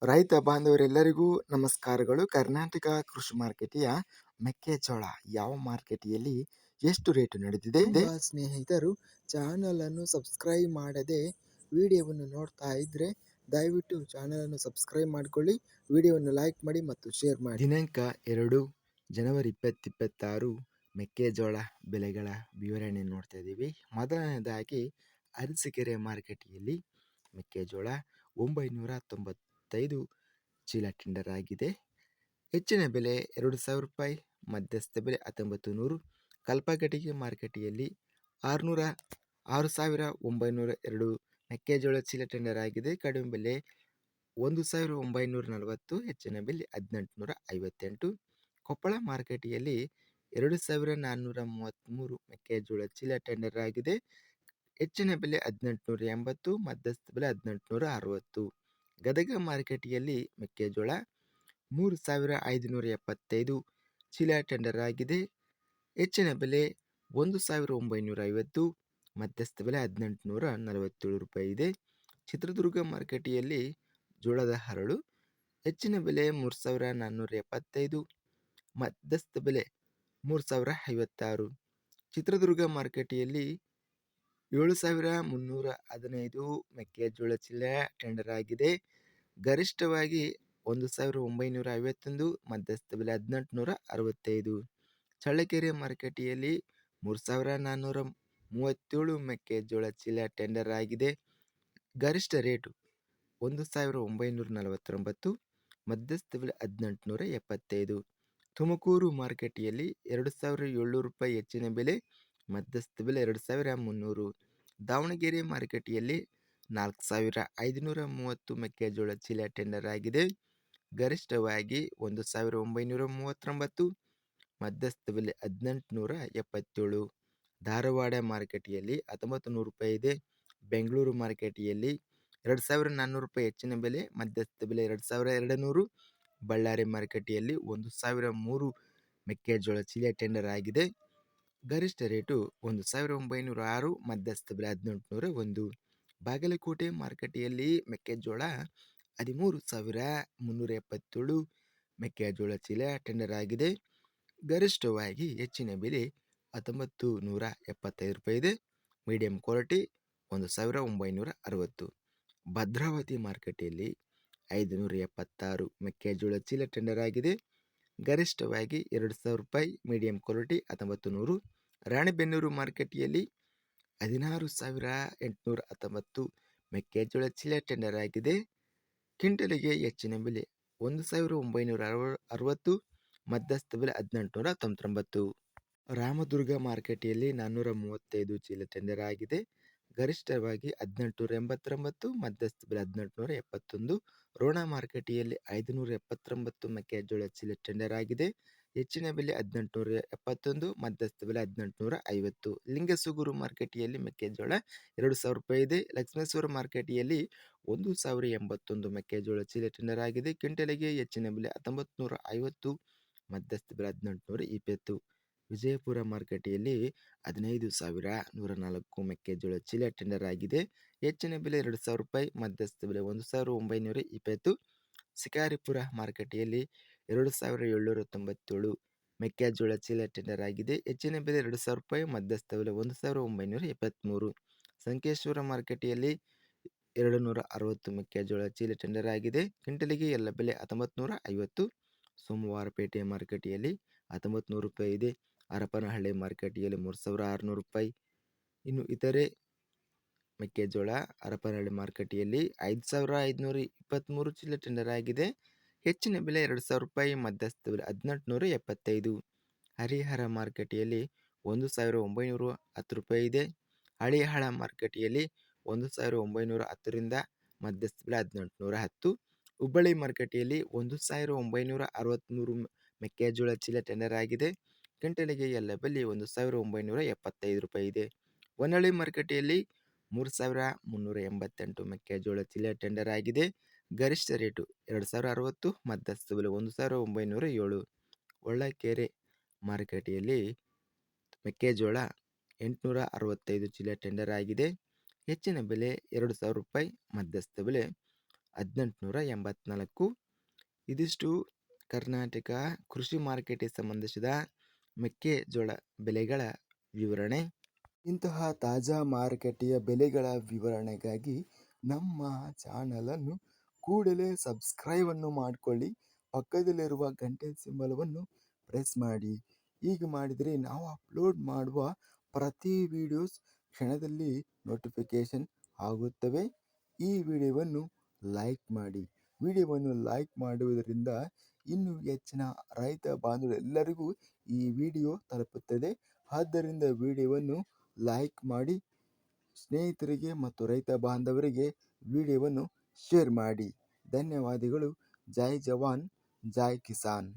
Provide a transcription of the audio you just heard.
ರೈತ ಬಾಂಧವರೆಲ್ಲರಿಗೂ ನಮಸ್ಕಾರಗಳು. ಕರ್ನಾಟಕ ಕೃಷಿ ಮಾರುಕಟ್ಟೆಯ ಮೆಕ್ಕೆಜೋಳ ಯಾವ ಮಾರುಕಟ್ಟೆಯಲ್ಲಿ ಎಷ್ಟು ರೇಟು ನಡೆದಿದೆ? ಸ್ನೇಹಿತರು, ಚಾನಲ್ ಅನ್ನು ಸಬ್ಸ್ಕ್ರೈಬ್ ಮಾಡದೆ ವಿಡಿಯೋವನ್ನು ನೋಡ್ತಾ ಇದ್ರೆ ದಯವಿಟ್ಟು ಚಾನಲ್ ಅನ್ನು ಸಬ್ಸ್ಕ್ರೈಬ್ ಮಾಡಿಕೊಳ್ಳಿ, ವಿಡಿಯೋವನ್ನು ಲೈಕ್ ಮಾಡಿ ಮತ್ತು ಶೇರ್ ಮಾಡಿ. ದಿನಾಂಕ 2 ಜನವರಿ 2026 ಮೆಕ್ಕೆಜೋಳ ಬೆಲೆಗಳ ವಿವರಣೆ ನೋಡ್ತಾ ಇದ್ದೀವಿ. ಮೊದಲನೇದಾಗಿ ಅರಸೀಕೆರೆ ಮಾರುಕಟ್ಟೆಯಲ್ಲಿ ಮೆಕ್ಕೆಜೋಳ 995 ಚೀಲ ಟೆಂಡರ್ ಆಗಿದೆ. ಹೆಚ್ಚಿನ ಬೆಲೆ 2,000 ರೂಪಾಯಿ, ಮಧ್ಯಸ್ಥ ಬೆಲೆ 1900. ಕಲ್ಪಗಟ್ಟಿಗೆ ಮಾರುಕಟ್ಟೆಯಲ್ಲಿ 6,902 ಮೆಕ್ಕೆಜೋಳ ಚೀಲ ಟೆಂಡರ್ ಆಗಿದೆ. ಕಡಿಮೆ ಬೆಲೆ 1,940, ಹೆಚ್ಚಿನ ಬೆಲೆ 1,858. ಕೊಪ್ಪಳ ಮಾರುಕಟ್ಟೆಯಲ್ಲಿ 2,433 ಮೆಕ್ಕೆಜೋಳ ಚೀಲ ಟೆಂಡರ್ ಆಗಿದೆ. ಹೆಚ್ಚಿನ ಬೆಲೆ 1,880, ಮಧ್ಯಸ್ಥ ಬೆಲೆ 1,860. ಗದಗ ಮಾರುಕಟ್ಟೆಯಲ್ಲಿ ಮೆಕ್ಕೆಜೋಳ 3,575 ಚೀಲ ಟೆಂಡರ್ ಆಗಿದೆ. ಹೆಚ್ಚಿನ ಬೆಲೆ 1,950, ಮಧ್ಯಸ್ಥ ಬೆಲೆ 1,847 ರೂಪಾಯಿ ಇದೆ. ಚಿತ್ರದುರ್ಗ ಮಾರುಕಟ್ಟೆಯಲ್ಲಿ ಜೋಳದ ಹರಳು ಹೆಚ್ಚಿನ ಬೆಲೆ 3,475, ಮಧ್ಯಸ್ಥ ಬೆಲೆ 3,056. ಚಿತ್ರದುರ್ಗ ಮಾರುಕಟ್ಟೆಯಲ್ಲಿ 7,315 ಮೆಕ್ಕೆಜೋಳ ಚೀಲ ಟೆಂಡರ್ ಆಗಿದೆ. ಗರಿಷ್ಠವಾಗಿ 1,951, ಮಧ್ಯಸ್ಥ ಬೆಲೆ 1,865. ಚಳ್ಳಕೆರೆ ಮಾರುಕಟ್ಟೆಯಲ್ಲಿ 3,437 ಮೆಕ್ಕೆಜೋಳ ಚೀಲ ಟೆಂಡರ್ ಆಗಿದೆ. ಗರಿಷ್ಠ ರೇಟು 1,949, ಮಧ್ಯಸ್ಥ ಬೆಲೆ 1,875. ತುಮಕೂರು ಮಾರುಕಟ್ಟೆಯಲ್ಲಿ 2,700 ರೂಪಾಯಿ ಹೆಚ್ಚಿನ ಬೆಲೆ, ಮಧ್ಯಸ್ಥ ಬೆಲೆ 2,300. ದಾವಣಗೆರೆ ಮಾರುಕಟ್ಟೆಯಲ್ಲಿ 4,530 ಮೆಕ್ಕೆಜೋಳ ಚೀಲ ಟೆಂಡರ್ ಆಗಿದೆ. ಗರಿಷ್ಠವಾಗಿ 1,939, ಮಧ್ಯಸ್ಥ ಬೆಲೆ 1,877. ಧಾರವಾಡ ಮಾರುಕಟ್ಟೆಯಲ್ಲಿ 1,900 ರೂಪಾಯಿ ಇದೆ. ಬೆಂಗಳೂರು ಮಾರುಕಟ್ಟೆಯಲ್ಲಿ 2,400 ರೂಪಾಯಿ ಹೆಚ್ಚಿನ ಬೆಲೆ, ಮಧ್ಯಸ್ಥ ಬೆಲೆ 2,200. ಬಳ್ಳಾರಿ ಮಾರುಕಟ್ಟೆಯಲ್ಲಿ 1,003 ಮೆಕ್ಕೆಜೋಳ ಚೀಲ ಟೆಂಡರ್ ಆಗಿದೆ. ಗರಿಷ್ಠ ರೇಟು 1,906, ಮಧ್ಯಸ್ಥ ಬೆಲೆ 1,801. ಬಾಗಲಕೋಟೆ ಮಾರುಕಟ್ಟೆಯಲ್ಲಿ ಮೆಕ್ಕೆಜೋಳ 13,377 ಮೆಕ್ಕೆಜೋಳ ಚೀಲ ಟೆಂಡರ್ ಆಗಿದೆ. ಗರಿಷ್ಠವಾಗಿ ಹೆಚ್ಚಿನ ಬೆಲೆ 1,975 ರೂಪಾಯಿ ಇದೆ. Medium quality 1,960. ಭದ್ರಾವತಿ ಮಾರುಕಟ್ಟೆಯಲ್ಲಿ 576 ಮೆಕ್ಕೆಜೋಳ ಚೀಲ ಟೆಂಡರ್ ಆಗಿದೆ. ಗರಿಷ್ಠವಾಗಿ 2,000 ರೂಪಾಯಿ, ಮೀಡಿಯಂ ಕ್ವಾಲಿಟಿ 1,900. ರಾಣೆಬೆನ್ನೂರು ಮಾರುಕಟ್ಟೆಯಲ್ಲಿ 16,819 ಮೆಕ್ಕೆಜೋಳ ಚೀಲ ಟೆಂಡರ್ ಆಗಿದೆ. ಕ್ವಿಂಟಲಿಗೆ ಹೆಚ್ಚಿನ ಬೆಲೆ 1,960, ಮಧ್ಯಸ್ಥ ಬೆಲೆ 1,899. ರಾಮದುರ್ಗ ಮಾರುಕಟ್ಟೆಯಲ್ಲಿ 435 ಚೀಲ ಟೆಂಡರ್ ಆಗಿದೆ. ಗರಿಷ್ಠವಾಗಿ 1,889, ಮಧ್ಯಸ್ಥ ಬೆಲೆ 1,871. ರೋಣ ಮಾರುಕಟ್ಟೆಯಲ್ಲಿ 579 ಮೆಕ್ಕೆಜೋಳ ಚೀಲ ಟೆಂಡರ್ ಆಗಿದೆ. ಹೆಚ್ಚಿನ ಬೆಲೆ 1,871, ಮಧ್ಯಸ್ಥ ಬೆಲೆ 1,850. ಲಿಂಗಸೂಗೂರು ಮಾರುಕಟ್ಟೆಯಲ್ಲಿ ಮೆಕ್ಕೆಜೋಳ 2,000 ರೂಪಾಯಿ ಇದೆ. ಲಕ್ಷ್ಮೇಶ್ವರ ಮಾರುಕಟ್ಟೆಯಲ್ಲಿ 1,081 ಮೆಕ್ಕೆಜೋಳ ಚೀಲ ಟೆಂಡರ್ ಆಗಿದೆ. ಕ್ವಿಂಟಲಿಗೆ ಹೆಚ್ಚಿನ ಬೆಲೆ 1,950, ಮಧ್ಯಸ್ಥ ಬೆಲೆ 1,820. ವಿಜಯಪುರ ಮಾರುಕಟ್ಟೆಯಲ್ಲಿ 15,104 ಮೆಕ್ಕೆಜೋಳ ಚೀಲ ಟೆಂಡರ್ ಆಗಿದೆ. ಹೆಚ್ಚಿನ ಬೆಲೆ 2,000 ರೂಪಾಯಿ, ಮಧ್ಯಸ್ಥ ಬೆಲೆ 1,920. ಶಿಕಾರಿಪುರ ಮಾರುಕಟ್ಟೆಯಲ್ಲಿ 2,797 ಮೆಕ್ಕೆಜೋಳ ಚೀಲ ಟೆಂಡರ್ ಆಗಿದೆ. ಹೆಚ್ಚಿನ ಬೆಲೆ 2,000 ರೂಪಾಯಿ, ಮಧ್ಯಸ್ಥ ಬೆಲೆ 1,923. ಸಂಕೇಶ್ವರ ಮಾರುಕಟ್ಟೆಯಲ್ಲಿ 260 ಮೆಕ್ಕೆಜೋಳ ಚೀಲ ಟೆಂಡರ್ ಆಗಿದೆ. ಕ್ವಿಂಟಲಿಗೆ ಎಲ್ಲ ಬೆಲೆ 1,950. ಸೋಮವಾರಪೇಟೆ ಮಾರುಕಟ್ಟೆಯಲ್ಲಿ 1,900 ರೂಪಾಯಿ ಇದೆ. ಹರಪನಹಳ್ಳಿ ಮಾರುಕಟ್ಟೆಯಲ್ಲಿ 3,600 ರೂಪಾಯಿ. ಇನ್ನು ಇತರೆ ಮೆಕ್ಕೆಜೋಳ ಹರಪನಹಳ್ಳಿ ಮಾರುಕಟ್ಟೆಯಲ್ಲಿ 5,523 ಚೀಲ ಟೆಂಡರ್ ಆಗಿದೆ. ಹೆಚ್ಚಿನ ಬೆಲೆ 2,000 ರೂಪಾಯಿ, ಮಧ್ಯಸ್ಥ ಬೆಲೆ 1,875. ಹರಿಹರ ಮಾರುಕಟ್ಟೆಯಲ್ಲಿ 1,910 ರೂಪಾಯಿ ಇದೆ. ಹಳಿಯಾಳ ಮಾರುಕಟ್ಟೆಯಲ್ಲಿ 1,910ರಿಂದ ಮಧ್ಯಸ್ಥ ಬೆಲೆ 1,810. ಹುಬ್ಬಳ್ಳಿ ಮಾರುಕಟ್ಟೆಯಲ್ಲಿ 1,963 ಮೆಕ್ಕೆಜೋಳ ಚೀಲ ಟೆಂಡರ್ ಆಗಿದೆ. ಕ್ವಿಂಟಲಿಗೆ ಎಲ್ಲ ಬೆಲೆ 1,975 ರೂಪಾಯಿ ಇದೆ. ಹೊನ್ನಳ್ಳಿ ಮಾರುಕಟ್ಟೆಯಲ್ಲಿ 3,388 ಮೆಕ್ಕೆಜೋಳ ಚೀಲ ಟೆಂಡರ್ ಆಗಿದೆ. ಗರಿಷ್ಠ ರೇಟು 2,060, ಮಧ್ಯಸ್ಥ ಬೆಲೆ 1,907. ಒಳ್ಳಕೆರೆ ಮಾರುಕಟ್ಟೆಯಲ್ಲಿ ಮೆಕ್ಕೆಜೋಳ 865 ಚೀಲ ಟೆಂಡರ್ ಆಗಿದೆ. ಹೆಚ್ಚಿನ ಬೆಲೆ 2,000 ರೂಪಾಯಿ, ಮಧ್ಯಸ್ಥ ಬೆಲೆ 1884. ಇದಿಷ್ಟು ಕರ್ನಾಟಕ ಕೃಷಿ ಮಾರ್ಕೆಟ್ಗೆ ಸಂಬಂಧಿಸಿದ ಮೆಕ್ಕೆಜೋಳ ಬೆಲೆಗಳ ವಿವರಣೆ. ಇಂತಹ ತಾಜಾ ಮಾರುಕಟ್ಟೆಯ ಬೆಲೆಗಳ ವಿವರಣೆಗಾಗಿ ನಮ್ಮ ಚಾನಲನ್ನು ಕೂಡಲೇ ಸಬ್ಸ್ಕ್ರೈಬನ್ನು ಮಾಡಿಕೊಳ್ಳಿ. ಪಕ್ಕದಲ್ಲಿರುವ ಗಂಟೆ ಸಿಂಬಲವನ್ನು ಪ್ರೆಸ್ ಮಾಡಿ. ಹೀಗೆ ಮಾಡಿದರೆ ನಾವು ಅಪ್ಲೋಡ್ ಮಾಡುವ ಪ್ರತಿ ವಿಡಿಯೋಸ್ ಕ್ಷಣದಲ್ಲಿ ನೋಟಿಫಿಕೇಶನ್ ಆಗುತ್ತವೆ. ಈ ವಿಡಿಯೋವನ್ನು ಲೈಕ್ ಮಾಡಿ. ವಿಡಿಯೋವನ್ನು ಲೈಕ್ ಮಾಡುವುದರಿಂದ ಇನ್ನೂ ಹೆಚ್ಚಿನ ರೈತ ಬಾಂಧವರೆಲ್ಲರಿಗೂ ಈ ವಿಡಿಯೋ ತಲುಪುತ್ತದೆ. ಆದ್ದರಿಂದ ವಿಡಿಯೋವನ್ನು ಲೈಕ್ ಮಾಡಿ, ಸ್ನೇಹಿತರಿಗೆ ಮತ್ತು ರೈತ ಬಾಂಧವರಿಗೆ ವಿಡಿಯೋವನ್ನು ಶೇರ್ ಮಾಡಿ. ಧನ್ಯವಾದಗಳು. ಜೈ ಜವಾನ್, ಜೈ ಕಿಸಾನ್.